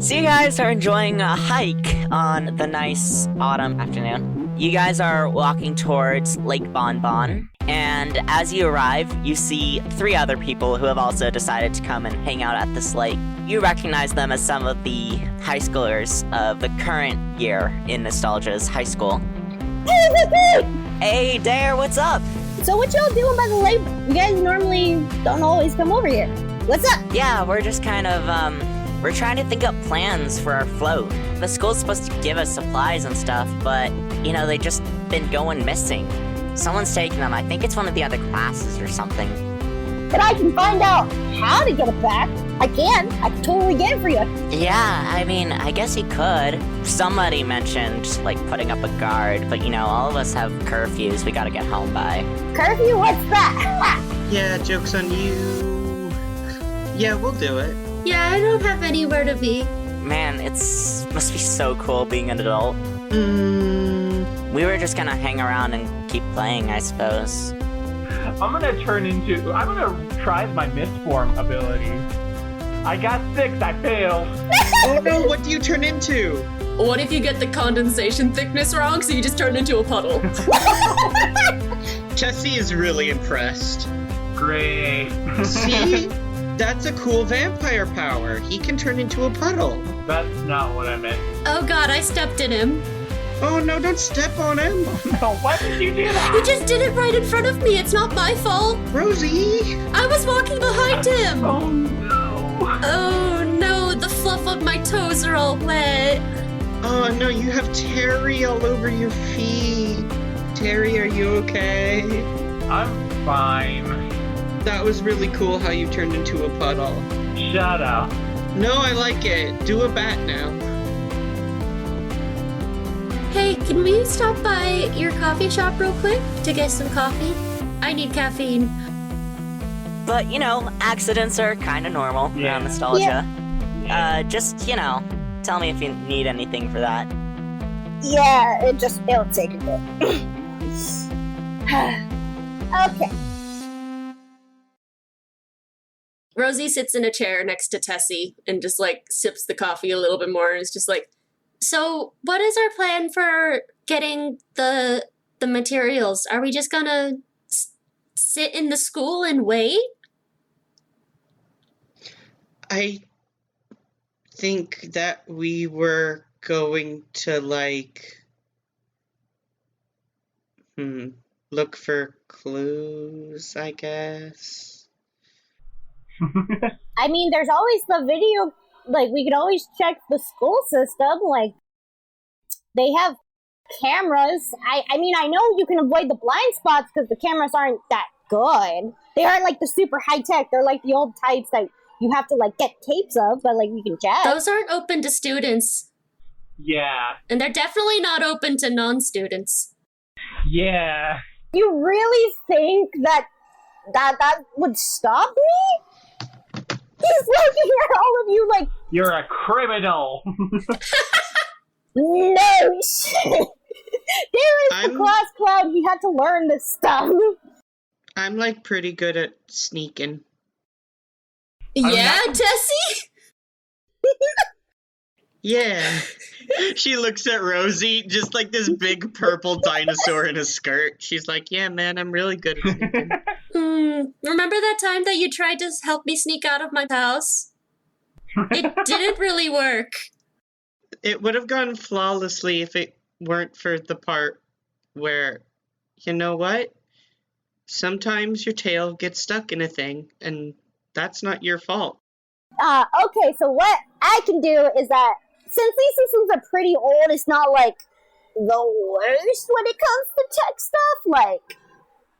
So you guys are enjoying a hike on the nice autumn afternoon. You guys are walking towards Lake Bon Bon, and as you arrive, you see 3 other people who have also decided to come and hang out at this lake. You recognize them as some of the high schoolers of the current year in Nostalgia's high school. Hey, Dare, what's up? So what y'all doing by the lake? You guys normally don't always come over here. What's up? Yeah, we're just kind of, we're trying to think up plans for our float. The school's supposed to give us supplies and stuff, but, they just been going missing. Someone's taking them. I think it's one of the other classes or something. But I can find out how to get it back. I can totally get it for you. Yeah, I guess you could. Somebody mentioned, putting up a guard, but, all of us have curfews we gotta get home by. Curfew? What's that? Yeah, joke's on you. Yeah, we'll do it. Yeah, I don't have anywhere to be. Man, must be so cool being an adult. We were just gonna hang around and keep playing, I suppose. I'm gonna try my mistform ability. I got 6, I failed. Oh no, what do you turn into? What if you get the condensation thickness wrong, so you just turn into a puddle? Tessie is really impressed. Great. See? That's a cool vampire power. He can turn into a puddle. That's not what I meant. Oh god, I stepped in him. Oh no, don't step on him. No, why did you do that? He just did it right in front of me. It's not my fault. Rosie! I was walking behind him. Oh no. Oh no, the fluff of my toes are all wet. Oh no, you have Terry all over your feet. Terry, are you okay? I'm fine. That was really cool how you turned into a puddle. Shut up. No, I like it. Do a bat now. Hey, can we stop by your coffee shop real quick to get some coffee? I need caffeine. But, accidents are kind of normal around Nostalgia. Just, tell me if you need anything for that. Yeah, it'll take a bit. Okay. Rosie sits in a chair next to Tessie and just sips the coffee a little bit more and is just like, so what is our plan for getting the materials? Are we just gonna sit in the school and wait? I think that we were going to look for clues, I guess. I mean, there's always the video, we could always check the school system, they have cameras. I mean, I know you can avoid the blind spots because the cameras aren't that good. They aren't the super high-tech, they're the old types that you have to get tapes of, but we can check. Those aren't open to students. Yeah. And they're definitely not open to non-students. Yeah. You really think that would stop me? He's looking at all of you You're a criminal. no shit. There is the class clown. He had to learn this stuff. I'm pretty good at sneaking. Yeah, Tessie? Yeah. She looks at Rosie, just this big purple dinosaur in a skirt. She's like, yeah, man, I'm really good at sneaking. Remember that time that you tried to help me sneak out of my house? It didn't really work. It would have gone flawlessly if it weren't for the part where, you know what? Sometimes your tail gets stuck in a thing, and that's not your fault. Okay, so what I can do is that since these systems are pretty old, it's not the worst when it comes to tech stuff.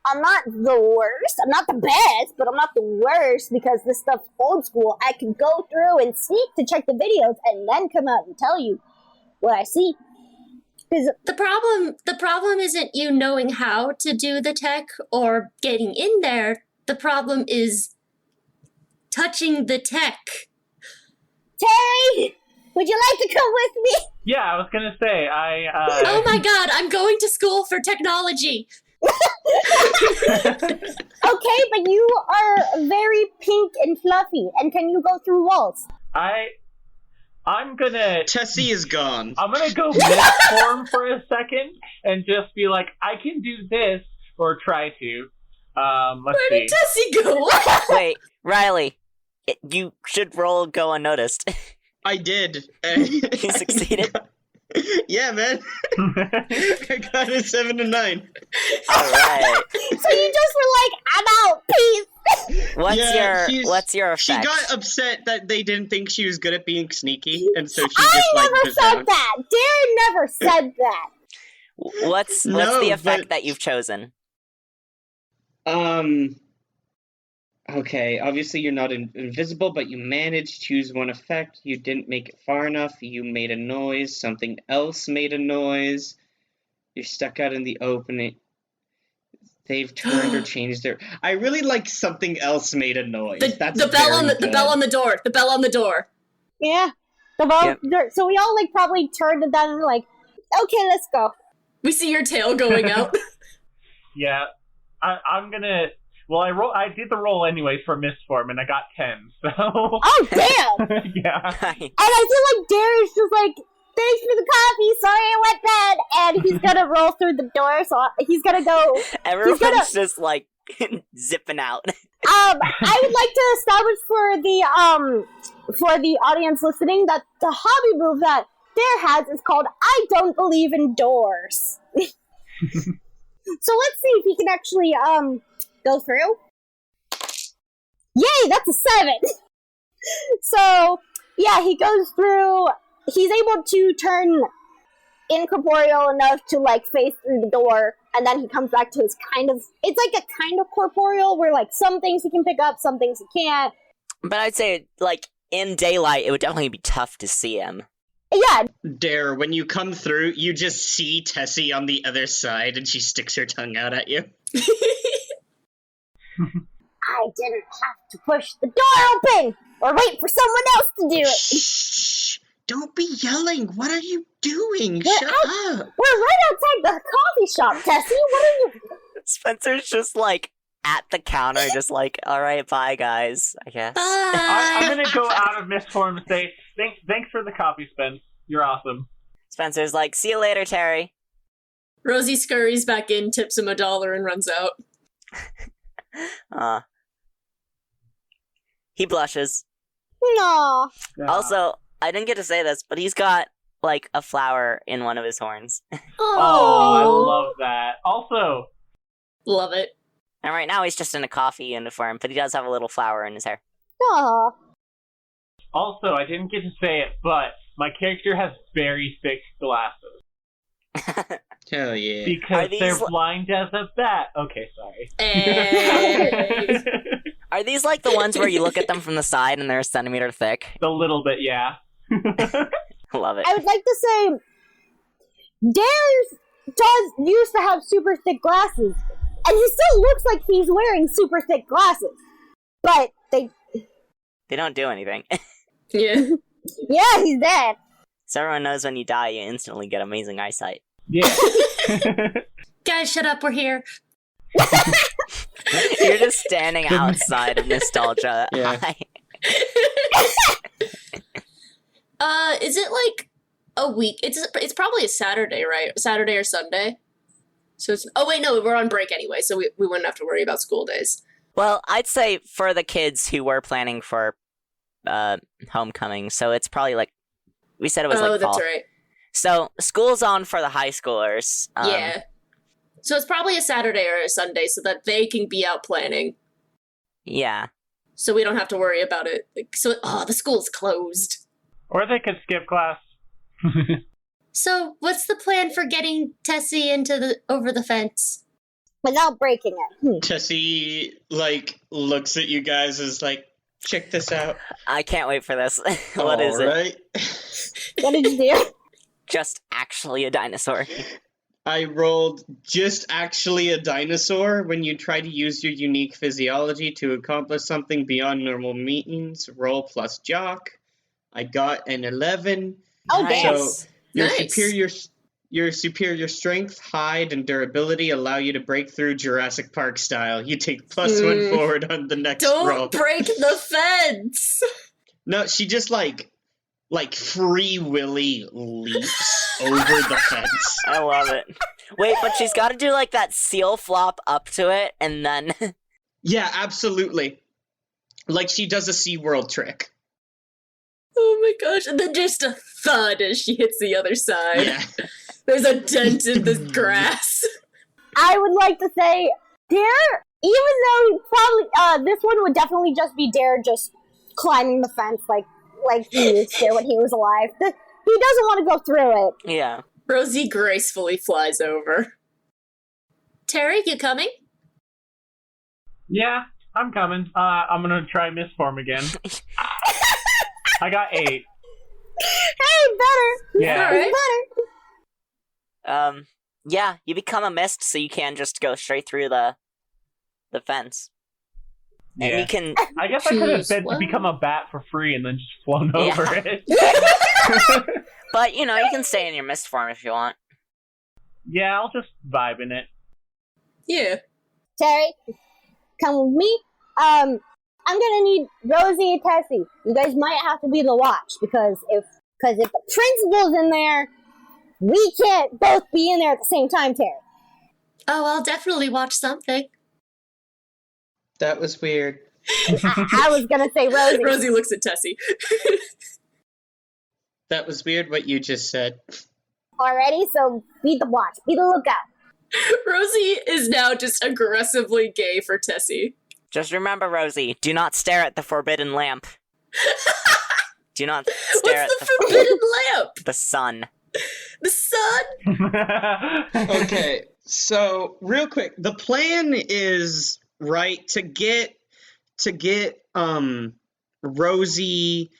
I'm not the worst. I'm not the best, but I'm not the worst because this stuff's old school. I can go through and sneak to check the videos and then come out and tell you what I see. The problem isn't you knowing how to do the tech or getting in there. The problem is touching the tech. Terry, would you like to come with me? Yeah, I was gonna say, Oh my god, I'm going to school for technology! Okay, but you are very pink and fluffy, and can you go through walls? I'm gonna gone. I'm gonna go misform for a second and just be like, I can do this, or try to. Let's Where see. did Tessie go? Wait, Riley, you should roll go unnoticed. I did. You succeeded? Yeah, man. I got a 7 and 9. Alright. So you just were like, I'm out, peace. What's your effect? She got upset that they didn't think she was good at being sneaky, and so she I just like never was said down. that. Darren never said that. What's No, the effect but- that you've chosen? Okay, obviously you're not invisible, but you managed to choose one effect. You didn't make it far enough. You made a noise. Something else made a noise. You're stuck out in the open. They've turned or changed their. I really like something else made a noise. That's the bell on very the bell good. on the door. The bell on the door. Yeah. So we all like probably turned it down and were like, okay, let's go. We see your tail going out. Yeah, I'm gonna. Well, I did the roll anyways for misform, and I got 10. So. Oh, damn. Yeah. And I feel like Darren's just like, thanks for the coffee, sorry I went bad. And he's gonna roll through the door, so he's gonna go. Everyone's just like zipping out. I would like to establish for the audience listening that the hobby move that Dare has is called I Don't Believe in Doors. So let's see if he can actually go through. Yay, that's a 7. So yeah, he goes through. He's able to turn incorporeal enough to like face through the door, and then he comes back to his kind of. It's like a kind of corporeal where like some things he can pick up, some things he can't. But I'd say, like, in daylight, it would definitely be tough to see him. Yeah, Dare, when you come through, you just see Tessie on the other side, and she sticks her tongue out at you. I didn't have to push the door open or wait for someone else to do it. Shh! Don't be yelling. What are you doing? Well, Shut up. We're right outside the coffee shop, Tessie. What are you? Spencer's just, like, at the counter, just like, alright, bye, guys, I guess. I'm Bye. gonna go out of misform and say, thanks for the coffee, Spence. You're awesome. Spencer's like, see you later, Terry. Rosie scurries back in, tips him $1, and runs out. He blushes. No. Also, I didn't get to say this, but he's got, like, a flower in one of his horns. Oh, I love that. Also, Love it. And right now he's just in a coffee uniform, but he does have a little flower in his hair. Aw. I didn't get to say it, but my character has very thick glasses. Hell yeah. Because Are these they're li- blind as a bat. Okay, sorry. Hey. Are these like the ones where you look at them from the side and they're a centimeter thick? A little bit, yeah. Love it. I would like to say, Dare used to have super thick glasses, and he still looks like he's wearing super thick glasses. But They don't do anything. Yeah. yeah, he's dead. So everyone knows when you die, you instantly get amazing eyesight. Yeah. Guys, shut up, we're here. You're just standing outside of nostalgia. Yeah. Is it like a week? It's probably a Saturday, right? Saturday or Sunday. So it's, oh wait, no, we're on break anyway, so we wouldn't have to worry about school days. Well, I'd say for the kids who were planning for homecoming, so it's probably like we said it was Oh, like that's fall. right. So school's on for the high schoolers. Yeah. So it's probably a Saturday or a Sunday so that they can be out planning. Yeah. So we don't have to worry about it. Like, so, the school's closed. Or they could skip class. So what's the plan for getting Tessie over the fence? Without breaking it. Tessie, like, looks at you guys as like, check this out. I can't wait for this. What is it? Alright. What did you do? Just actually a dinosaur. I rolled just actually a dinosaur. When you try to use your unique physiology to accomplish something beyond normal means, roll plus jock. I got an 11. Oh, damn. Nice. Your superior strength, hide, and durability allow you to break through Jurassic Park style. You take +1 forward on the next roll. Don't break the fence! No, she just like like Free Willy leaps over the fence. I love it. Wait, but she's got to do like that seal flop up to it, and then Yeah, absolutely. Like she does a SeaWorld trick. Oh my gosh, and then just a thud as she hits the other side. Yeah. There's a dent in the grass. I would like to say, Dare, even though probably this one would definitely just be Dare just climbing the fence like he used to when he was alive. He doesn't want to go through it. yeah. Rosie gracefully flies over. Terry, you coming? Yeah, I'm coming. I'm gonna try Mistform again. I got 8. Hey, better. Yeah. Alright. Better. Yeah, you become a mist, so you can just go straight through the fence. And Yeah. you can, I guess I could have Choose one. become a bat for free and then just flown Yeah. over it. but you know, you can stay in your mist form if you want. Yeah, I'll just vibe in it. Yeah. Terry, come with me. I'm gonna need Rosie and Tessie. You guys might have to be the watch because if the principal's in there, we can't both be in there at the same time, Terry. Oh, I'll definitely watch something. That was weird. I was gonna say Rosie. Rosie looks at Tessie. That was weird what you just said. Already, so be the watch, be the lookout. Rosie is now just aggressively gay for Tessie. Just remember, Rosie, do not stare at the forbidden lamp. Do not stare What's at the forbidden lamp? the sun. The sun? Okay, so real quick, the plan is right to get Rosie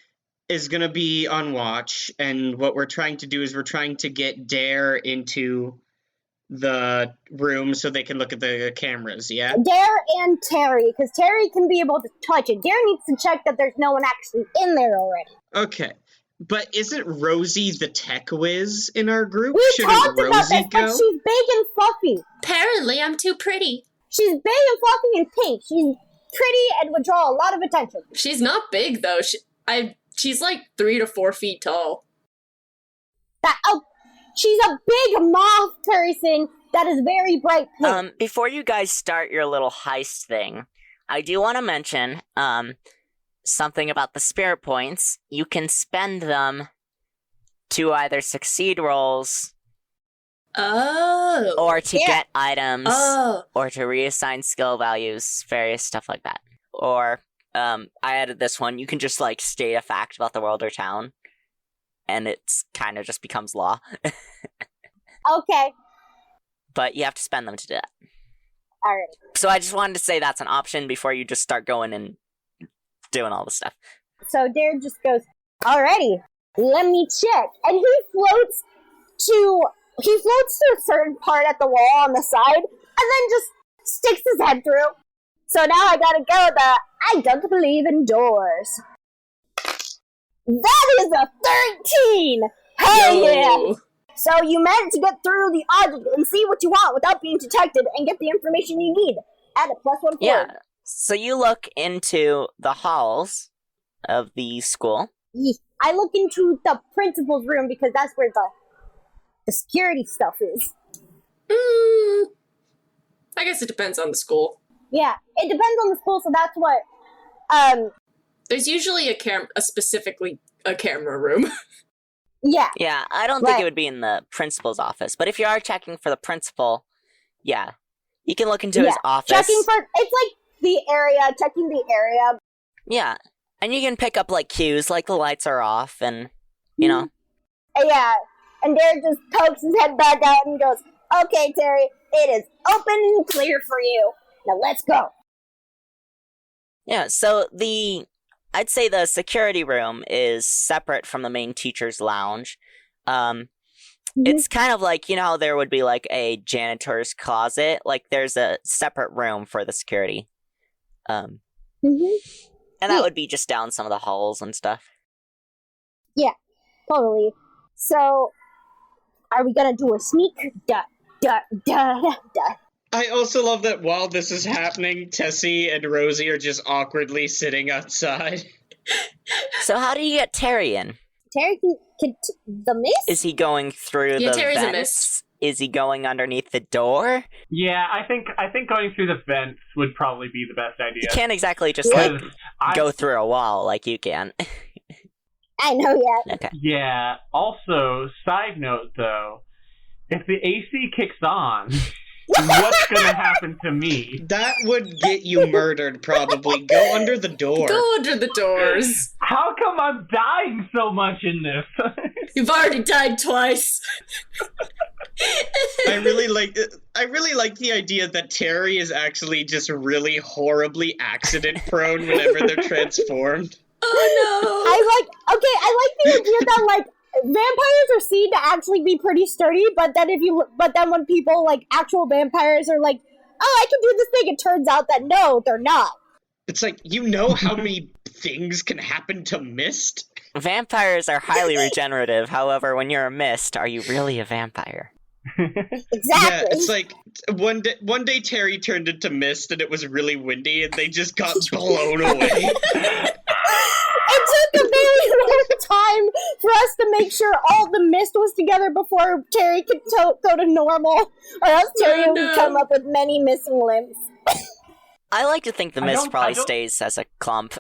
is gonna be on watch, and what we're trying to do is we're trying to get Dare into the room so they can look at the cameras, yeah? Dare and Terry, because Terry can be able to touch it. Dare needs to check that there's no one actually in there already. Okay. But isn't Rosie the tech whiz in our group? We Shouldn't talked about Rosie this, but go? she's big and fluffy. Apparently, I'm too pretty. She's big and fluffy and pink. She's pretty and would draw a lot of attention. She's not big though. She's like 3 to 4 feet tall. She's a big moth person that is very bright pink. Before you guys start your little heist thing, I do want to mention, something about the spirit points. You can spend them to either succeed rolls Oh. or to Yeah. get items Oh. or to reassign skill values, various stuff like that. Or, I added this one. You can just, like, state a fact about the world or town, and it's kind of just becomes law. Okay, But you have to spend them to do that. alright. So I just wanted to say that's an option before you just start going and doing all the stuff. So Dare just goes, alrighty, let me check. And he floats to a certain part at the wall on the side, and then just sticks his head through. So now I gotta go I don't believe in doors. That is a 13! Hell yeah! Yo. So you managed to get through the object and see what you want without being detected and get the information you need. Add a +1 forward. Yeah. So you look into the halls of the school. I look into the principal's room because that's where the security stuff is. I guess it depends on the school. Yeah, it depends on the school, so that's what. There's usually specifically a camera room. Yeah, Yeah, I don't think Right. it would be in the principal's office, but if you are checking for the principal, yeah, you can look into his Yeah, office. checking for it's like checking the area. Yeah, and you can pick up like cues, like the lights are off, and you know. Yeah, and Derek just pokes his head back out and goes, "Okay, Terry, it is open and clear for you. Now let's go." Yeah, so I'd say the security room is separate from the main teacher's lounge. It's kind of like, you know how there would be like a janitor's closet? Like there's a separate room for the security. And that would be just down some of the halls and stuff. Totally. So, are we gonna do a sneak? Duh. I also love that while this is happening, Tessie and Rosie are just awkwardly sitting outside. So how do you get Terry in? Terry can the mist? Is he going through Yeah, the Terry's a vents? mist. Is he going underneath the door? Yeah, I think going through the vents would probably be the best You idea. can't exactly just Because go through a wall like you can. I know, yeah. Okay. Yeah. Also, side note though, if the AC kicks on, what's gonna happen to me? That would get you murdered, probably. Go under the door. Go under the doors. How come I'm dying so much in this? You've already died twice. I really like the idea that Terry is actually just really horribly accident prone whenever they're transformed. Oh I like the idea that like vampires are seen to actually be pretty sturdy, but then when people like actual vampires are like, oh, I can do this thing, it turns out that no, they're not. It's like, you know how many things can happen to mist? Vampires are highly regenerative. However, when you're a mist, are you really a vampire? Exactly. Yeah, it's like one day Terry turned into mist and it was really windy and they just got blown away. It took a very long time for us to make sure all the mist was together before Terry could go to normal, or else Terry would come up with many missing limbs. I like to think the I mist don't- probably I don't- stays as a clump.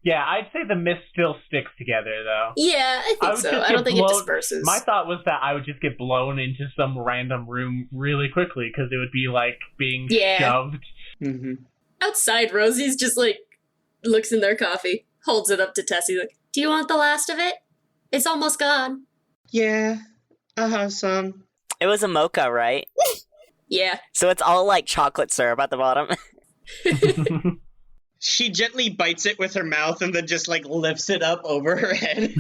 Yeah, I'd say the mist still sticks together though. yeah, I I think would so. just I don't get think it blown- disperses. My thought was that I would just get blown into some random room really quickly because it would be like being Yeah. shoved. Mm-hmm. Outside, Rosie's just like looks in their coffee, holds it up to Tessie, like, "Do you want the last of it? It's almost gone." Yeah, I'll have some. It was a mocha, right? Yeah. So it's all like chocolate syrup at the bottom. She gently bites it with her mouth and then just like lifts it up over her head.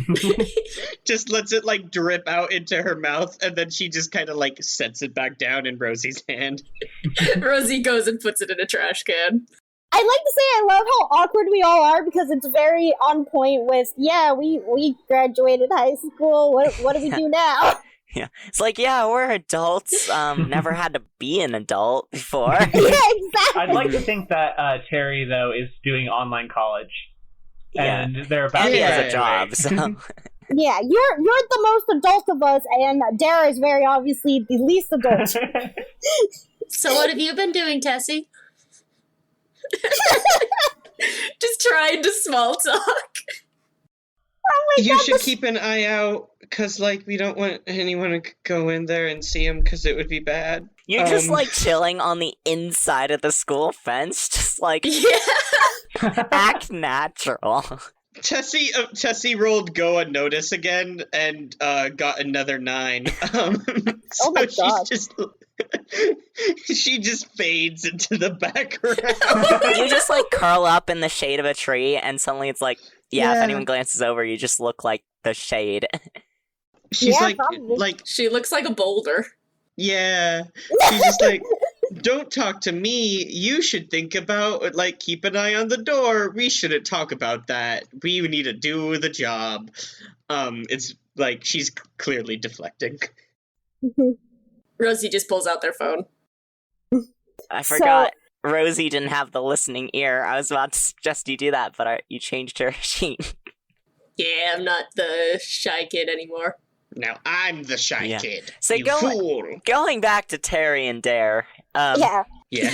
Just lets it like drip out into her mouth and then she just kind of like sets it back down in Rosie's hand. Rosie goes and puts it in a trash can. I'd like to say I love how awkward we all are because it's very on point with, yeah, we graduated high school, what do we do now? It's like, yeah, we're adults. Never had to be an adult before. Yeah, exactly. I'd like to think that Terry though is doing online college, Yeah. and they're about And to he has a Yeah. job, so Yeah, you're the most adult of us, and Dara is very obviously the least adult. So what have you been doing, Tessie? Just trying to small talk. You should keep an eye out because like we don't want anyone to go in there and see him because it would be bad. you're just like chilling on the inside of the school fence, just like Yeah. act natural. Tessie rolled go unnoticed again and got another 9. So Oh my God. she just fades into the background. You just like curl up in the shade of a tree, and suddenly it's like, yeah, if Yeah. anyone glances over, you just look like the shade. She's Yeah, like, probably. She looks like a boulder. yeah. She's just like, don't talk to me. You should think about, like, keep an eye on the door. We shouldn't talk about that. We need to do the job. It's like she's clearly deflecting. Rosie just pulls out their phone. I forgot. Rosie didn't have the listening ear. I was about to suggest you do that, but you changed her sheet. Yeah, I'm not the shy kid anymore. Now I'm the shy Yeah. kid. So you fool. Going back to Terry and Dare. Yeah. Yeah,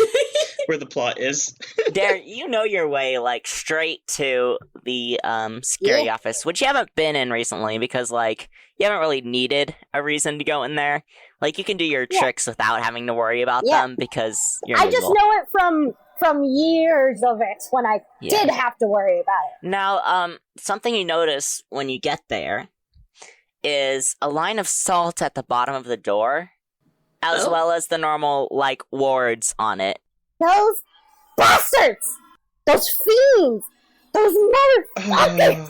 where the plot is. Dare, you know your way, like, straight to the security office, which you haven't been in recently because, like, you haven't really needed a reason to go in there. Like, you can do your Yeah. tricks without having to worry about Yeah. them because you're I just invisible. know it from years of it when I Yeah. did have to worry about it. Now, something you notice when you get there is a line of salt at the bottom of the door, as Oh. well as the normal, like, wards on it. Those bastards! Those fiends! Those motherfuckers!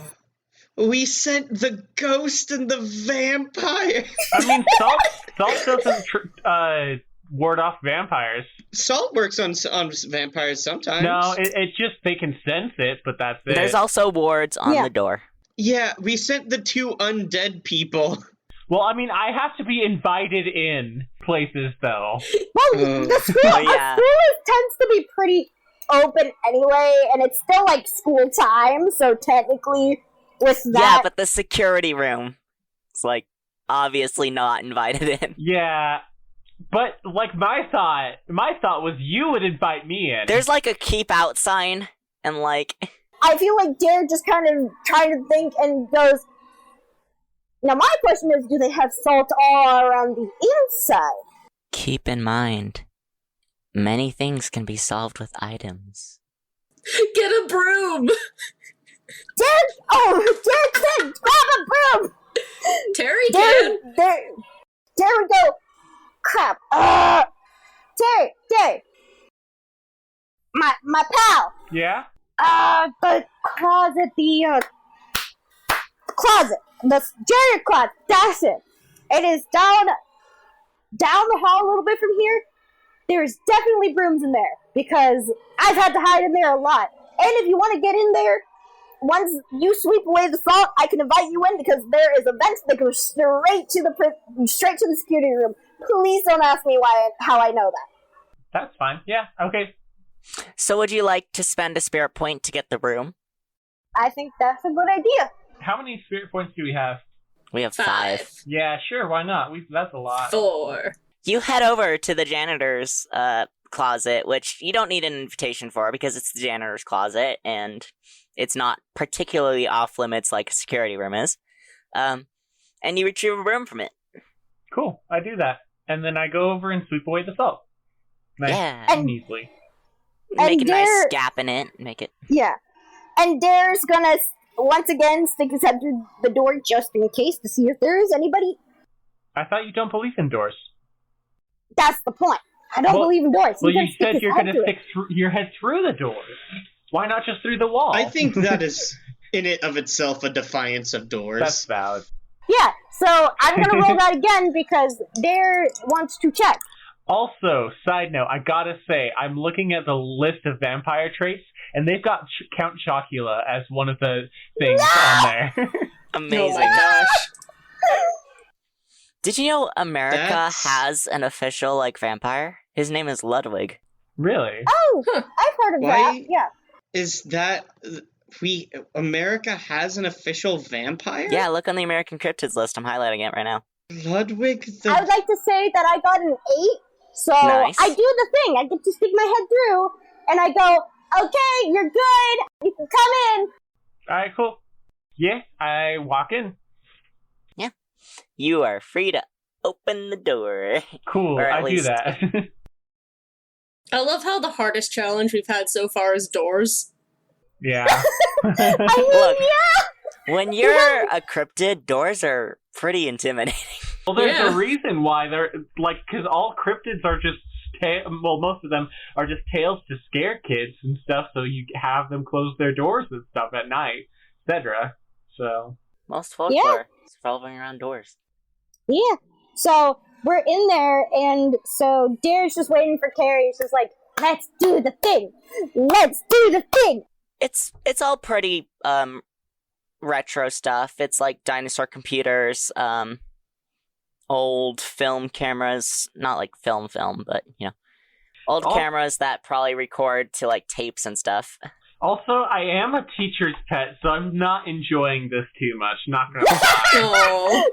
We sent the ghost and the vampire. I mean, salt doesn't ward off vampires. Salt works on vampires sometimes. No, it just they can sense it, but that's it. There's also wards on Yeah. the door. Yeah, we sent the 2 undead people. Well, I mean, I have to be invited in places, though. Well, the school, Oh, yeah. a school tends to be pretty open anyway, and it's still like school time, so technically with Yeah, that. but the security room is like obviously not invited in. Yeah, but like my thought was you would invite me in. There's like a keep out sign and like I feel like Dare just kind of trying to think and goes, now my question is, do they have salt all around the inside? keep in mind many things can be solved with items. Get a broom! Dare said, grab a broom! Terry can! Dare would go, crap, Dare, my pal, Yeah? the closet, closet, the janitor closet, that's it. It is down the hall a little bit from here. There's definitely brooms in there, because I've had to hide in there a lot. And if you want to get in there, once you sweep away the salt, I can invite you in, because there is a vent that goes straight to the security room. Please don't ask me how I know that. That's fine. Yeah, okay. So would you like to spend a spirit point to get the room? I think that's a good idea. How many spirit points do we have? We have 5. Yeah, sure, why not? That's a lot. 4. You head over to the janitor's closet, which you don't need an invitation for because it's the janitor's closet and it's not particularly off limits like a security room is. And you retrieve a broom from it. Cool, I do that. And then I go over and sweep away the salt. Nice Yeah. and easily. Make a And nice there- gap in it. Make it. Yeah. And Dare's gonna, once again, stick his head through the door just in case to see if there is anybody. I thought you don't believe in doors. That's the point. I don't Well- believe in doors. Well, He you can stick said his you're head going to through it. stick your head through the doors. Why not just through the wall? I think that is in it of itself a defiance of doors. That's valid. Yeah, so I'm gonna roll that again because Dare wants to check. Also, side note, I gotta say, I'm looking at the list of vampire traits, and they've got Count Chocula as one of the things on there. Amazing. Oh my gosh. Did you know America That's- has an official like vampire? His name is Ludwig. Really? Oh, I've heard of that. Why? Yeah. Is that America has an official vampire? Yeah, look on the American cryptids list. I'm highlighting it right now. Ludwig I would the like to say that I got an 8, so Nice. I do the thing. I get to stick my head through, and I go, okay, you're good. You can come in. Alright, cool. Yeah, I walk in. You are free to open the door. Cool, Or at I do least- that. I love how the hardest challenge we've had so far is doors. Yeah. I mean, Look. yeah. When you're a cryptid, doors are pretty intimidating. Well, there's Yeah. a reason why they're, like, because all cryptids are just, well, most of them are just tales to scare kids and stuff, so you have them close their doors and stuff at night, etc. So, Most folklore is revolving around doors. Yeah. So we're in there, and so Dare's just waiting for Carrie. She's like, let's do the thing. Let's do the thing. It's all pretty retro stuff. It's like dinosaur computers, old film cameras, not like film, but you know, old Oh. cameras that probably record to like tapes and stuff. also, I am a teacher's pet, so I'm not enjoying this too much, not gonna lie. Oh.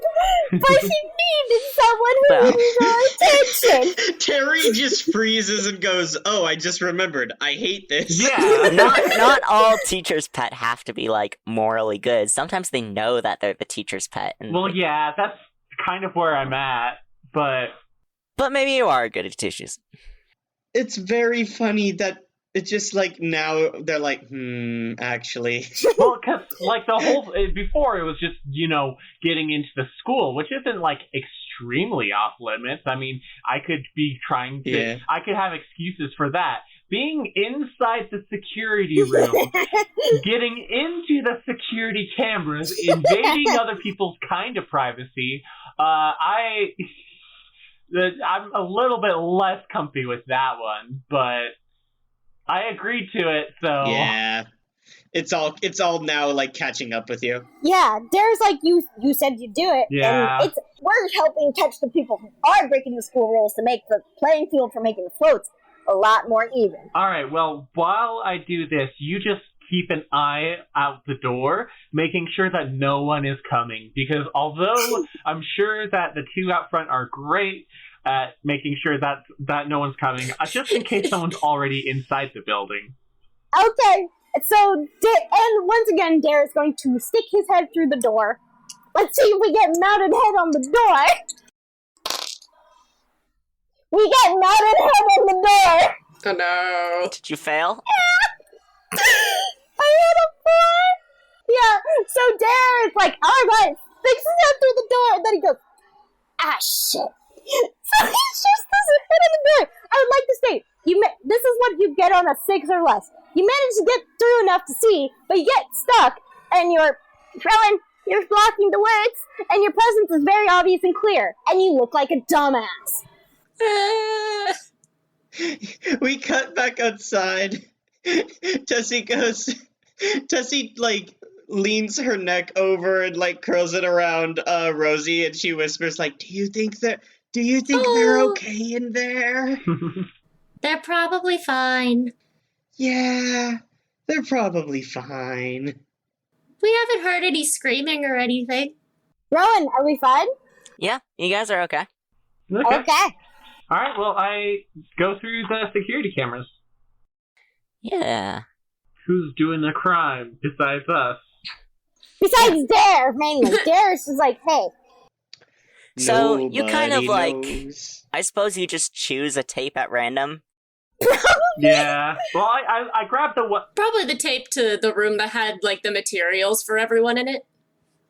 But she needed someone who Well. needed her attention. Terry just freezes and goes, "Oh, I just remembered. I hate this." Yeah. Not all teachers' pet have to be like morally good. Sometimes they know that they're the teacher's pet, and Well, yeah, that's kind of where I'm at, but but maybe you are good at teachers. It's very funny that it's just like now they're like, actually. well, because like the whole before it was just getting into the school, which isn't like extremely off limits. I mean, I could be trying to, Yeah. I could have excuses for that. Being inside the security room, getting into the security cameras, invading other people's kind of privacy, I'm a little bit less comfy with that one, but I agreed to it, so Yeah. It's all now like catching up with you. Yeah, Dare's like, you said you'd do it. Yeah. And we're helping catch the people who are breaking the school rules to make the playing field for making the floats a lot more even. All right, well, while I do this, you just keep an eye out the door, making sure that no one is coming. Because although I'm sure that the two out front are great at making sure that no one's coming, just in case someone's already inside the building. Okay, so, and once again, Dare is going to stick his head through the door. Let's see if we get mounted head on the door. We get mounted head on the door. Oh no. Did you fail? I had a 4. Yeah, so Dare is like, alright, sticks his head through the door, and then he goes, ah, shit. So he just doesn't hit on the door. I would like to state, this is what you get on a 6 or less. You manage to get through enough to see, but you get stuck, and you're blocking the words, and your presence is very obvious and clear, and you look like a dumbass. We cut back outside. Tessie leans her neck over and curls it around Rosie, and she whispers do you think they're okay in there? They're probably fine. Yeah, they're probably fine. We haven't heard any screaming or anything. Rowan, are we fine? Yeah, you guys are okay. Okay. Alright, well, I go through the security cameras. Yeah. Who's doing the crime besides us? Besides Dare, mainly. Dare is just like, hey. So you kind of Nobody knows. I suppose you just choose a tape at random. Yeah. Well, I grabbed the what? Probably the tape to the room that had, the materials for everyone in it.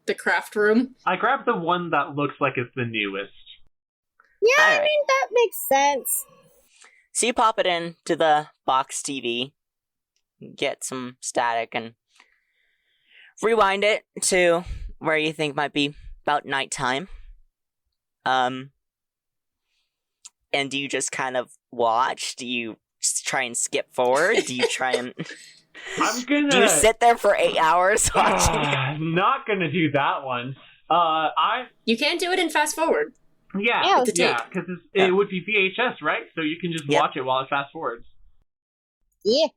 The craft room. I grabbed the one that looks like it's the newest. Yeah, Alright. I mean, that makes sense. So you pop it in to the box TV, get some static, and rewind it to where you think might be about nighttime. And do you just kind of watch? Do you try and skip forward? Do you try and... I'm gonna... Do you sit there for 8 hours watching it? Not gonna do that one. You can do it in fast forward. Yeah, with the tape. because it would be VHS, right? So you can just Yep. watch it while it fast forwards. Yeah.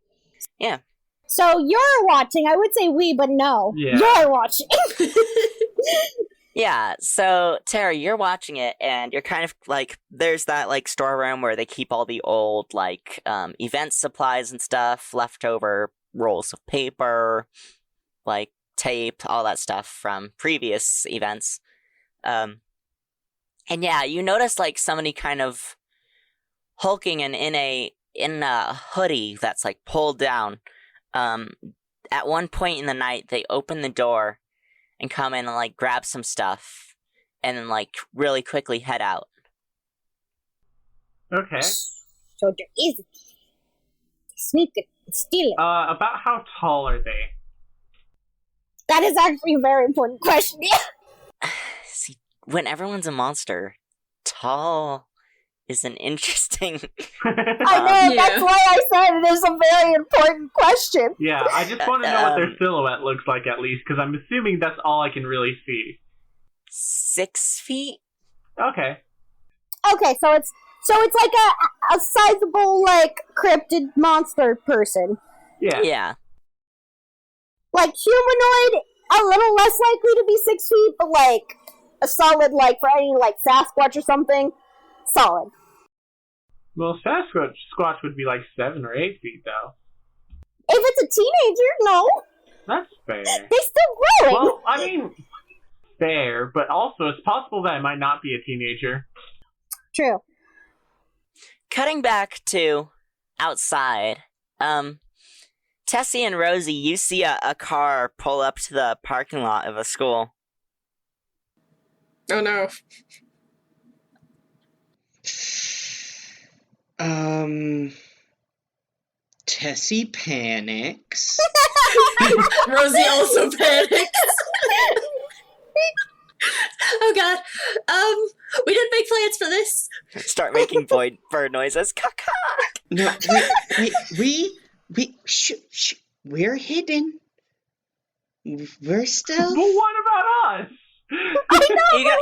Yeah. So you're watching. I would say we, but no. Yeah. You're watching. Yeah, so Tara, you're watching it, and you're kind of there's that storeroom where they keep all the old event supplies and stuff, leftover rolls of paper, tape, all that stuff from previous events. And yeah, you notice somebody kind of hulking and in a hoodie that's pulled down. At one point in the night, they open the door and come in and grab some stuff, and then really quickly head out. Okay. So there is sneak it, steal it. About how tall are they? That is actually a very important question. Yeah. See, when everyone's a monster, tall is an interesting. I know. Yeah. That's why I said it is a very important question. Yeah, I just want to know what their silhouette looks like at least, because I'm assuming that's all I can really see. 6 feet? Okay. Okay, so it's like a sizable cryptid monster person. Yeah. Yeah. Humanoid, a little less likely to be 6 feet, but a solid for any Sasquatch or something, solid. Well, Sasquatch would be 7 or 8 feet, though. If it's a teenager, no, That's fair. they still growing. Well, I mean, fair, but also it's possible that it might not be a teenager. True. Cutting back to outside, Tessie and Rosie, you see a car pull up to the parking lot of a school. Oh no. Tessie panics. Rosie also panics. Oh god. We didn't make plans for this. Start making bird noises. Caw-caw. No, shh, we're hidden. We're stealth. But what about us?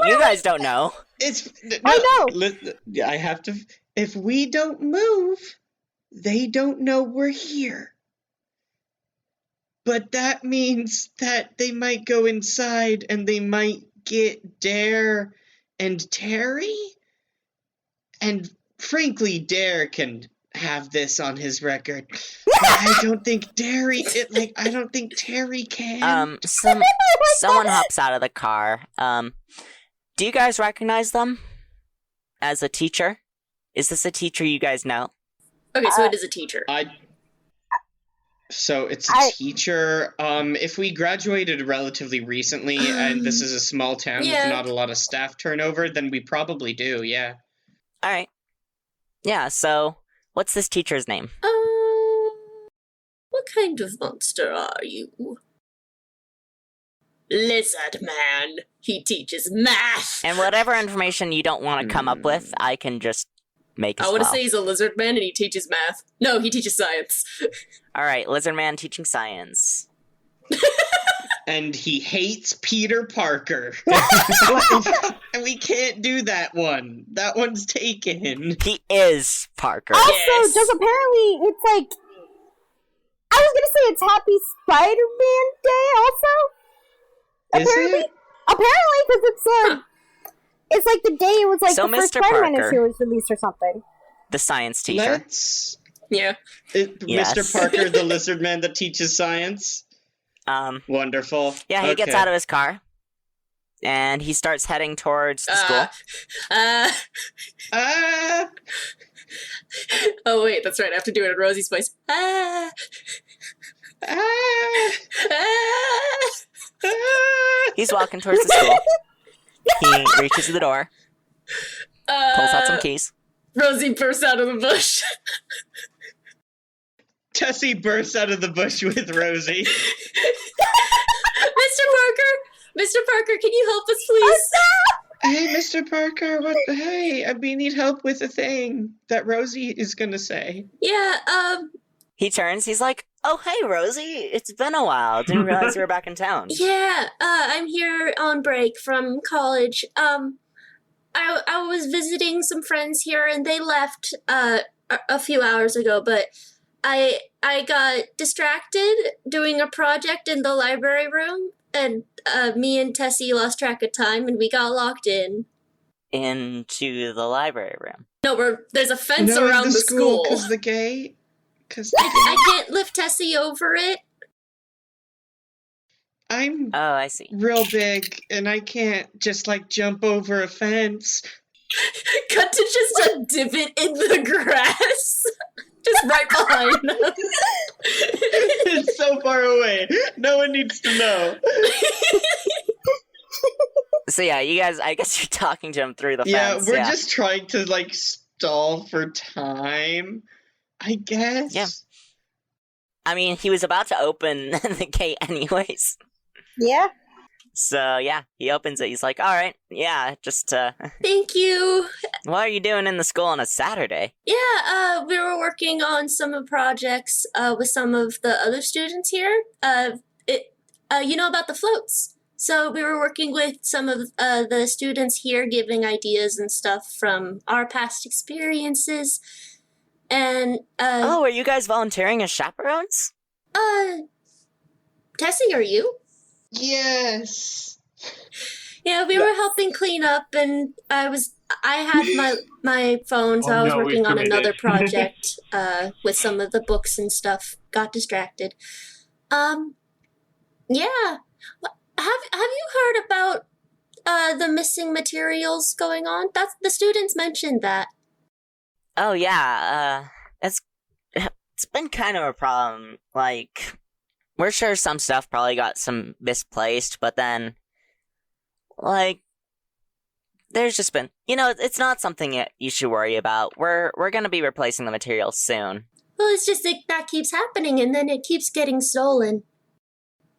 You guys don't know. I know. I have to. If we don't move, they don't know we're here. But that means that they might go inside and they might get Dare and Terry? And frankly, Dare can have this on his record. But I don't think I don't think Terry can. Someone hops out of the car. Do you guys recognize them as a teacher? Is this a teacher you guys know? Okay, so it is a teacher. So it's a teacher. If we graduated relatively recently and this is a small town with not a lot of staff turnover, then we probably do, yeah. Alright. Yeah, so what's this teacher's name? What kind of monster are you? Lizard Man. He teaches math. And whatever information you don't want to come up with, I can just make as I want to well. say he's a lizard man and he teaches math. No, he teaches science. Alright, Lizard Man teaching science. And he hates Peter Parker. And we can't do that one. That one's taken. He is Parker. Also, Yes. just apparently, it's like, I was gonna say it's Happy Spider-Man Day also. Is it? Apparently, because it's like the day it was like So, the first Mr. Spider-Man Parker. issue was released or something. The science teacher. Let's... Yeah. Yes. Mr. Parker, the lizard man that teaches science. Wonderful. Yeah, he gets Okay. out of his car. And he starts heading towards the school. Ah! Oh wait, that's right. I have to do it in Rosie's voice. Ah! He's walking towards the school. He reaches the door, pulls out some keys. Rosie bursts out of the bush. Tessie bursts out of the bush with Rosie. Mr. Parker, can you help us, please? Hey, Mr. Parker, hey, we need help with a thing that Rosie is gonna say. Yeah, He turns, he's like, oh, hey, Rosie, it's been a while. Didn't realize you were back in town. yeah, I'm here on break from college. I was visiting some friends here and they left, a few hours ago, but I got distracted doing a project in the library room, and me and Tessie lost track of time, and we got locked in. Into the library room. No, there's a fence No, around the school. Because the gate. I can't lift Tessie over it. I'm Oh, I see. real big, and I can't just, jump over a fence. Cut to just a divot in the grass. Just right behind them. It's so far away. No one needs to know. So yeah, you guys, I guess you're talking to him through the Yeah, fence. we're just trying to, stall for time, I guess. Yeah. I mean, he was about to open the gate anyways. Yeah. So yeah, he opens it. He's like, all right, yeah, just, Thank you. what are you doing in the school on a Saturday? Yeah, we were working on some projects with some of the other students here. You know about the floats. So we were working with some of the students here, giving ideas and stuff from our past experiences. And Oh, are you guys volunteering as chaperones? Tessie, are you? Yes. Yeah, we were helping clean up, and I had my phone, so Oh, I was no, we've working on committed. another project with some of the books and stuff. Got distracted. Yeah. Have you heard about the missing materials going on? That's the students mentioned that. Oh yeah, it's been kind of a problem. We're sure some stuff probably got some misplaced, but then, there's just been, it's not something you should worry about. We're gonna be replacing the materials soon. Well, it's just that keeps happening, and then it keeps getting stolen.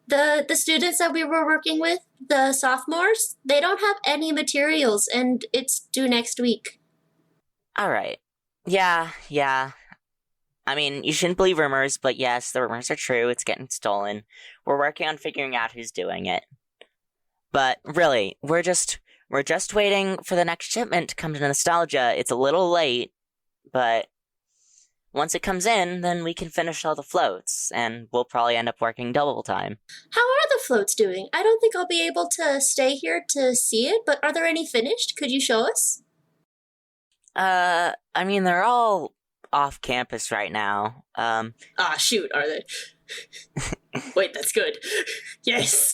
The students that we were working with, the sophomores, they don't have any materials, and it's due next week. All right. Yeah. I mean, you shouldn't believe rumors, but yes, the rumors are true. It's getting stolen. We're working on figuring out who's doing it. But really, we're just waiting for the next shipment to come to Nostalgia. It's a little late, but once it comes in, then we can finish all the floats, and we'll probably end up working double time. How are the floats doing? I don't think I'll be able to stay here to see it, but are there any finished? Could you show us? I mean, they're all off campus right now. Shoot, are they? Wait, that's good. Yes!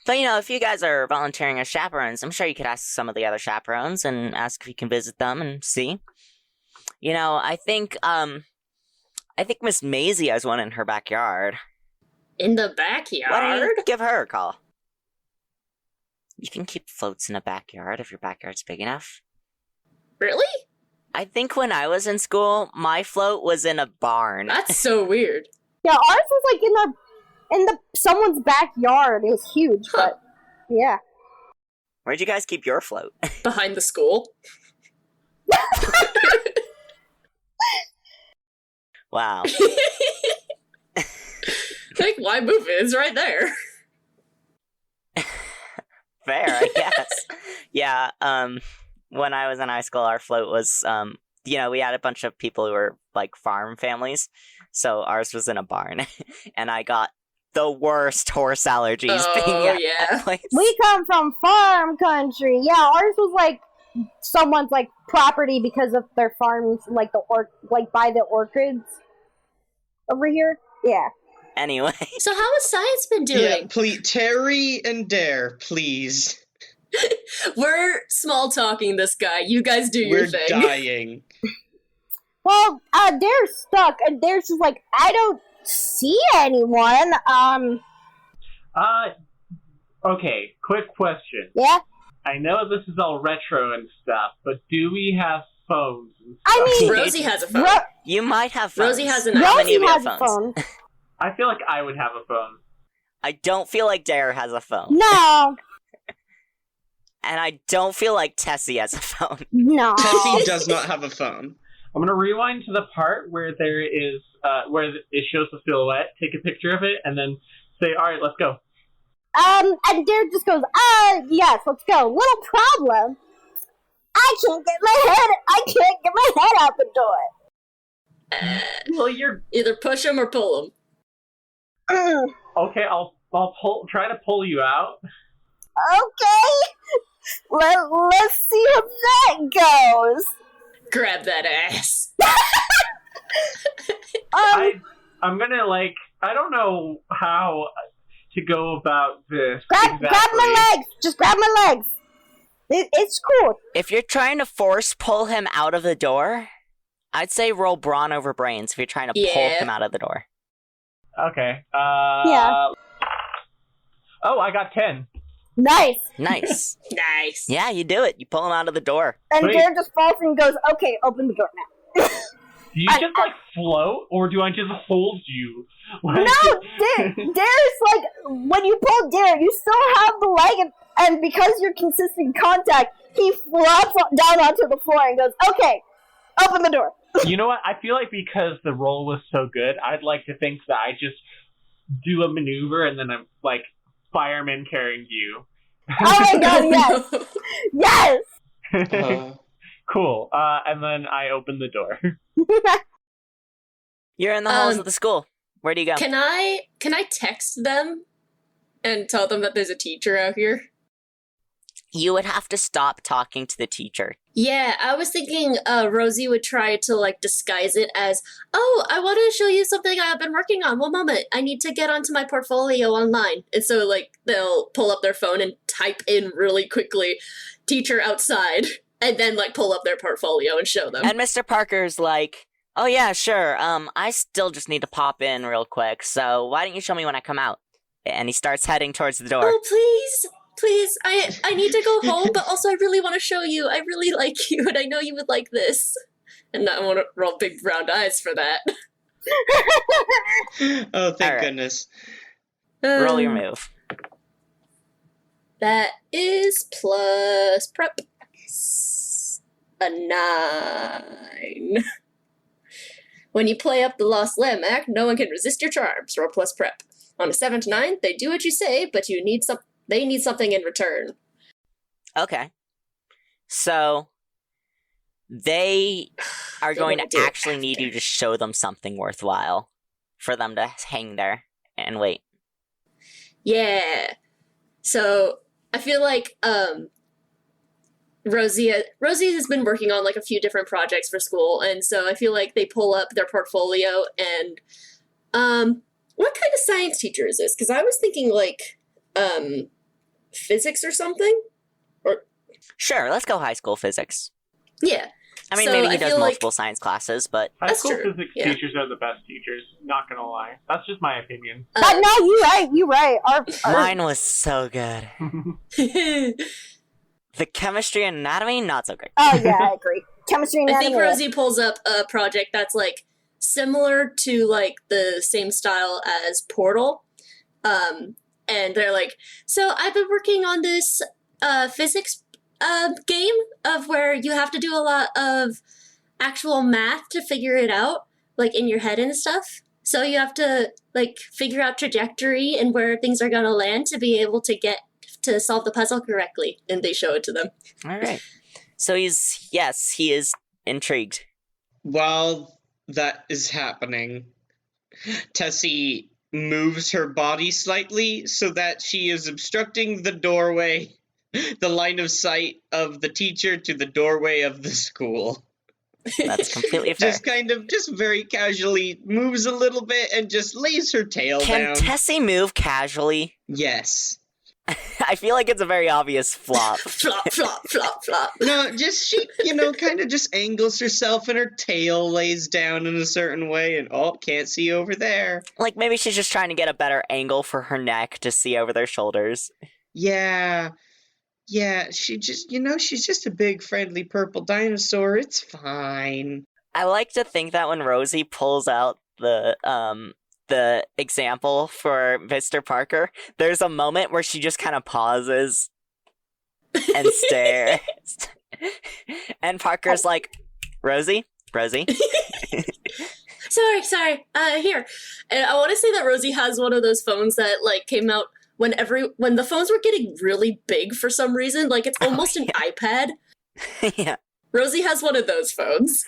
But, you know, if you guys are volunteering as chaperones, I'm sure you could ask some of the other chaperones and ask if you can visit them and see. You know, I think Miss Maisie has one in her backyard. In the backyard? Why don't you give her a call? You can keep floats in a backyard if your backyard's big enough. Really? I think when I was in school, my float was in a barn. That's so weird. Yeah, ours was like in someone's backyard. It was huge, but yeah. Where'd you guys keep your float? Behind the school? Wow. Like, why move it? It's right there. Fair, I guess. Yeah, when I was in high school, our float was, you know, we had a bunch of people who were, like, farm families, so ours was in a barn, and I got the worst horse allergies being at that place. We come from farm country. Yeah, ours was like someone's like property because of their farms, like by the orchids over here. Yeah. Anyway. So how has science been doing? Yeah, please, Terry and Dare, please. We're small talking this guy. You guys do your We're thing. dying. Well, Dare's stuck, and Dare's just like, I don't see anyone. Okay, quick question. Yeah? I know this is all retro and stuff, but do we have phones and stuff? I mean, Rosie has a phone. You might have phones. Rosie has an How many Rosie of you has have a phones? phone. I feel like I would have a phone. I don't feel like Dare has a phone. No. And I don't feel like Tessie has a phone. No. Tessie does not have a phone. I'm gonna rewind to the part where there is, where it shows the silhouette, take a picture of it, and then say, alright, let's go. And Dare just goes, yes, let's go. Little problem. I can't get my head out the door. Well, you're... Either push him or pull him. Okay, I'll try to pull you out. Okay. Let's see how that goes. Grab that ass. I'm gonna, like, I don't know how to go about this grab my legs. Just grab my legs. It's cool. If you're trying to force pull him out of the door, I'd say roll brawn over brains if you're trying to pull him out of the door. Okay. Yeah. Oh, I got 10. Nice. Nice. Nice. Yeah, you do it. You pull him out of the door. And Sweet. Dare just falls and goes, okay, open the door now. Do you just, like, float, or do I just hold you? Like... No, Dare's like, when you pull Dare, you still have the leg, and because you're consistent contact, he flops down onto the floor and goes, okay, open the door. You know what? I feel like because the roll was so good, I'd like to think that I just do a maneuver and then I'm, like, fireman carrying you. Oh my god, yes! Yes! Cool. And then I open the door. You're in the halls of the school. Where do you go? Can I text them and tell them that there's a teacher out here? You would have to stop talking to the teacher. Yeah, I was thinking Rosie would try to, like, disguise it as, oh, I want to show you something I've been working on. One moment. I need to get onto my portfolio online. And so, like, they'll pull up their phone and type in really quickly, teacher outside, and then, like, pull up their portfolio and show them. And Mr. Parker's like, oh yeah, sure, I still just need to pop in real quick, so why don't you show me when I come out? And he starts heading towards the door. Oh, please. Please, I need to go home, but also I really want to show you. I really like you, and I know you would like this. And I want to roll big round eyes for that. Oh, thank All right. goodness. Roll your move. That is plus prep. A 9. When you play up the Lost Lamb act, no one can resist your charms. Roll plus prep. On a 7 to 9, they do what you say, but you need they need something in return. Okay. So, They are They going wanna to do it actually need after. you to show them something worthwhile for them to hang there and wait. Yeah. So I feel like Rosie has been working on like a few different projects for school, and so I feel like they pull up their portfolio and what kind of science teacher is this? Because I was thinking like physics or something. Sure, let's go high school physics. Yeah. I mean, So maybe I he does feel like- multiple science classes, but High That's school true, physics yeah. teachers are the best teachers, not gonna lie. That's just my opinion. But no, you're right. Our mine was so good. I The chemistry and anatomy, not so great. Oh yeah, I agree. Chemistry and think anatomy. Rosie pulls up a project that's like similar to like the same style as Portal. And they're like, so I've been working on this physics game of where you have to do a lot of actual math to figure it out, like in your head and stuff. So you have to like figure out trajectory and where things are gonna land to be able to get to solve the puzzle correctly. And they show it to them. All right. So he is intrigued. While that is happening, Tessie moves her body slightly so that she is obstructing the doorway, the line of sight of the teacher to the doorway of the school. That's completely fair. Just very casually moves a little bit and just lays her tail Can down. Tessie move casually? Yes. I feel like it's a very obvious flop. Flop, flop, flop, flop. No, just she, kind of just angles herself and her tail lays down in a certain way and, can't see over there. Like, maybe she's just trying to get a better angle for her neck to see over their shoulders. Yeah, she just, she's just a big friendly purple dinosaur. It's fine. I like to think that when Rosie pulls out the example for Mr. Parker, there's a moment where she just kind of pauses and stares. And Parker's like, Rosie? Sorry. Here. And I want to say that Rosie has one of those phones that like came out when the phones were getting really big for some reason. Like it's almost an iPad. Yeah. Rosie has one of those phones.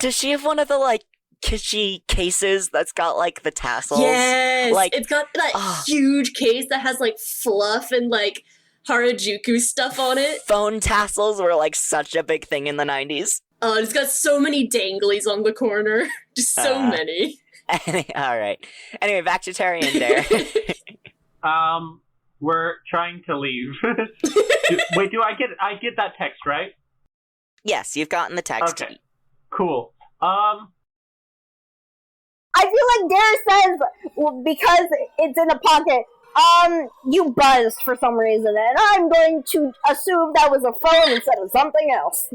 Does she have one of the, like, kitschy cases that's got, like, the tassels? Yes. Like, it's got that huge case that has like fluff and like Harajuku stuff on it. phone tassels were, like, such a big thing in the 90s. Oh, it's got so many danglies on the corner. Just so many. All right. Anyway, back to Terry and Dare. We're trying to leave. Wait, do I get that text, right? Yes, you've gotten the text. Okay. Cool. I feel like Dare says, well, because it's in a pocket, you buzzed for some reason, and I'm going to assume that was a phone instead of something else.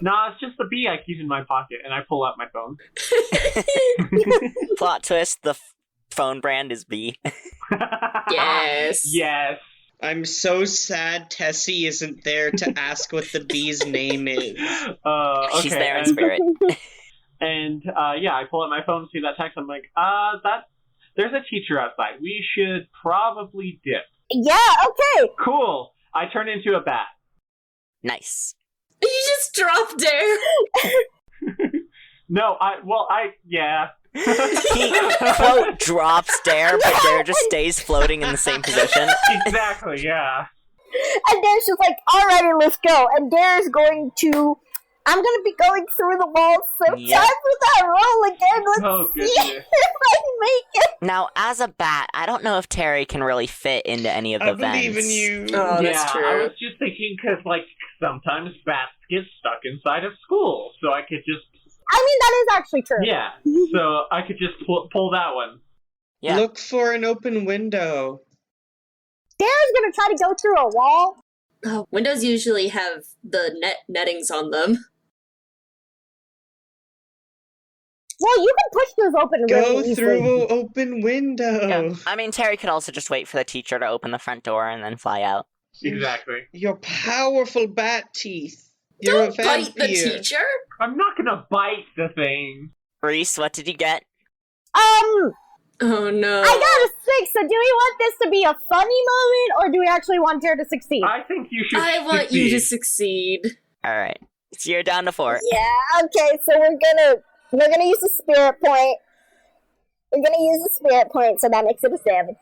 Nah, it's just the bee I keep in my pocket, and I pull out my phone. Plot twist, the phone brand is B. Yes. Yes. I'm so sad Tessie isn't there to ask what the bee's name is. Okay, She's there in spirit. And I pull out my phone, see that text. I'm like, there's a teacher outside. We should probably dip. Yeah, okay. Cool. I turn into a bat. Nice. You just dropped Dare. No, yeah. He, quote, drops Dare, but Dare just stays floating in the same position. Exactly, yeah. And Dare's just like, alrighty, let's go. And Dare's going to... I'm gonna be going through the walls, so Yep. time for that roll again. Let's Oh, see goodness. if I can make it. Now, as a bat, I don't know if Terry can really fit into any of the I believe vents. in you. Oh, yeah, that's true. I was just thinking because, sometimes bats get stuck inside of school, so I could just... I mean, that is actually true. Yeah, so I could just pull that one. Yeah. Look for an open window. Dare's gonna try to go through a wall. Oh, windows usually have the nettings on them. Well, you can push those open Go really through easily. an open window. Yeah. I mean, Terry could also just wait for the teacher to open the front door and then fly out. Exactly. Your powerful bat teeth. You're Don't a bite the vampire. teacher. I'm not gonna bite the thing. Reese, what did you get? Oh no. I got a 6, so do we want this to be a funny moment, or do we actually want Dare to succeed? I think you should I want you to succeed. succeed. All right. So you're down to 4. Yeah, okay, so we're gonna use a spirit point. We're gonna use a spirit point, so that makes it a 7.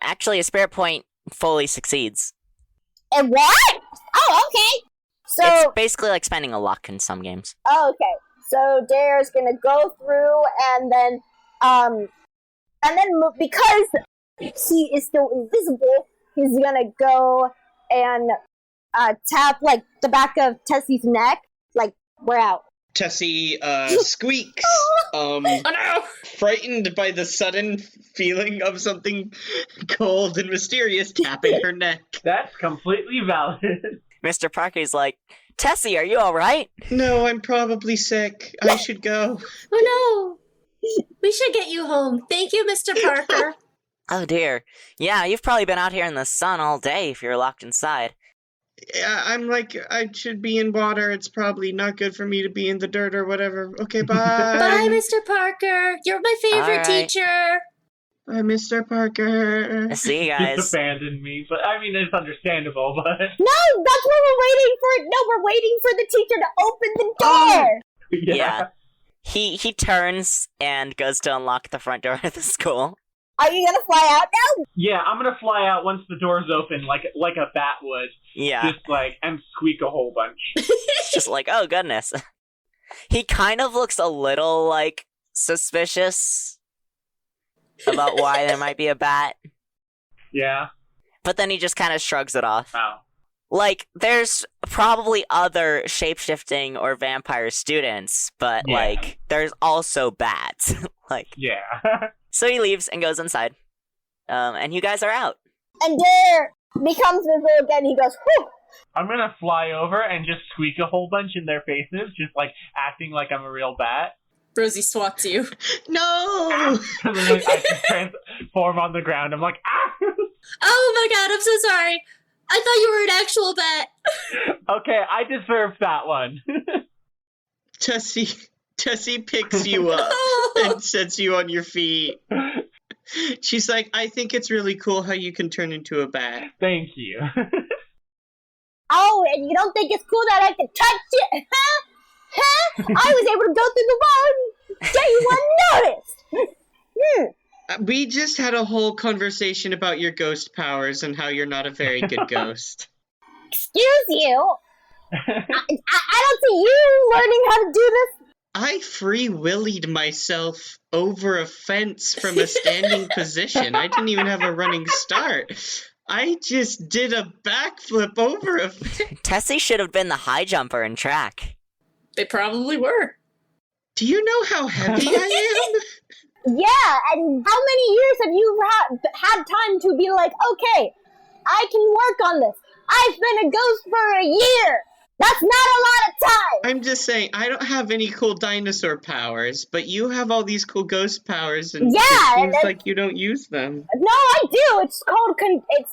Actually, a spirit point fully succeeds. And what? Oh, okay. So It's basically like spending a luck in some games. okay. So Dare's gonna go through and then because he is still invisible, he's gonna go and tap like the back of Tessie's neck. Like, we're out. Tessie squeaks, Oh no! frightened by the sudden feeling of something cold and mysterious tapping her neck. That's completely valid. Mr. Parker's like, Tessie, are you alright? No, I'm probably sick. I should go. Oh no! We should get you home. Thank you, Mr. Parker. Oh dear. Yeah, you've probably been out here in the sun all day if you're locked inside. Yeah, I'm like, I should be in water. It's probably not good for me to be in the dirt or whatever. Okay, bye. Bye, Mr. Parker. You're my favorite All right. teacher. Bye, Mr. Parker. See you Just guys. abandoned me, but I mean, it's understandable, but No, that's what we're waiting for. No, we're waiting for the teacher to open the door. Yeah. He turns and goes to unlock the front door of the school. Are you gonna fly out now? Yeah, I'm gonna fly out once the door's open, like a bat would, Yeah. just like and squeak a whole bunch. Just like, oh goodness. He kind of looks a little like suspicious about why there might be a bat, Yeah. but then he just kind of shrugs it off. Oh. Like, there's probably other shapeshifting or vampire students, but Yeah. like, there's also bats. Like, Yeah. so he leaves and goes inside. And you guys are out. And Dare becomes visible again. He goes, whew. I'm gonna fly over and just squeak a whole bunch in their faces, just like acting like I'm a real bat. Rosie swats you. No! And then I just transform on the ground. I'm like, ah! Oh my god, I'm so sorry. I thought you were an actual bat. Okay, I deserve that one. Tessie picks you up and sets you on your feet. She's like, I think it's really cool how you can turn into a bat. Thank you. Oh, and you don't think it's cool that I can touch it? Huh? Huh? I was able to go through the wall and get you unnoticed. We just had a whole conversation about your ghost powers and how you're not a very good ghost. Excuse you. I don't see you learning how to do this. I free-willied myself over a fence from a standing position. I didn't even have a running start. I just did a backflip over a fence. Tessie should have been the high jumper in track. They probably were. Do you know how heavy I am? Yeah, and how many years have you had time to be like, okay, I can work on this. I've been a ghost for a year. That's not a lot of time. I'm just saying, I don't have any cool dinosaur powers, but you have all these cool ghost powers, and Yeah, it and seems like you don't use them. No, I do. It's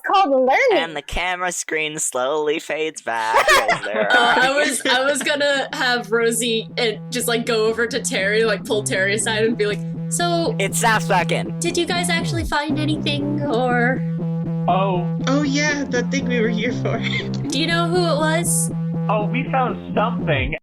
called learning. And the camera screen slowly fades back. As there are. I was gonna have Rosie and just like go over to Terry, like pull Terry aside and be like, so It snaps back in. did you guys actually find anything, or Oh yeah, that thing we were here for. do you know who it was? Oh, we found something.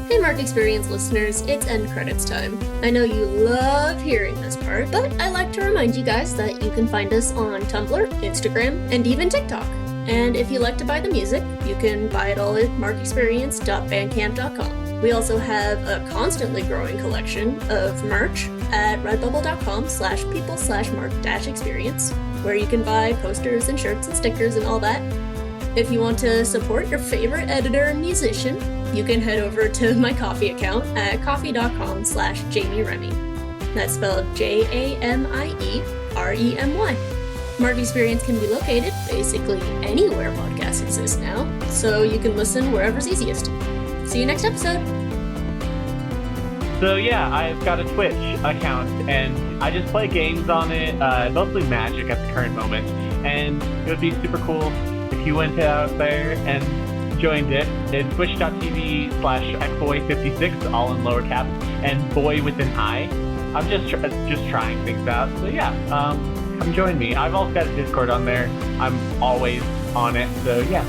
Hey Mark Experience listeners, it's end credits time. I know you love hearing this part, but I like to remind you guys that you can find us on Tumblr, Instagram, and even TikTok. And if you like to buy the music, you can buy it all at markexperience.bandcamp.com. We also have a constantly growing collection of merch at redbubble.com/people/mark-experience, where you can buy posters and shirts and stickers and all that. If you want to support your favorite editor and musician, you can head over to my Ko-fi account at ko-fi.com/Jamie Remy. That's spelled JAMIEREMY. Mark Experience can be located basically anywhere podcasts exist now, so you can listen wherever's easiest. See you next episode! So yeah, I've got a Twitch account, and I just play games on it, mostly Magic at the current moment, and it would be super cool if you went out there and joined it. It's twitch.tv/xboy56, all in lower caps, and boy with an I. I'm just trying things out, so yeah, come join me. I've also got a Discord on there. I'm always on it, so yeah.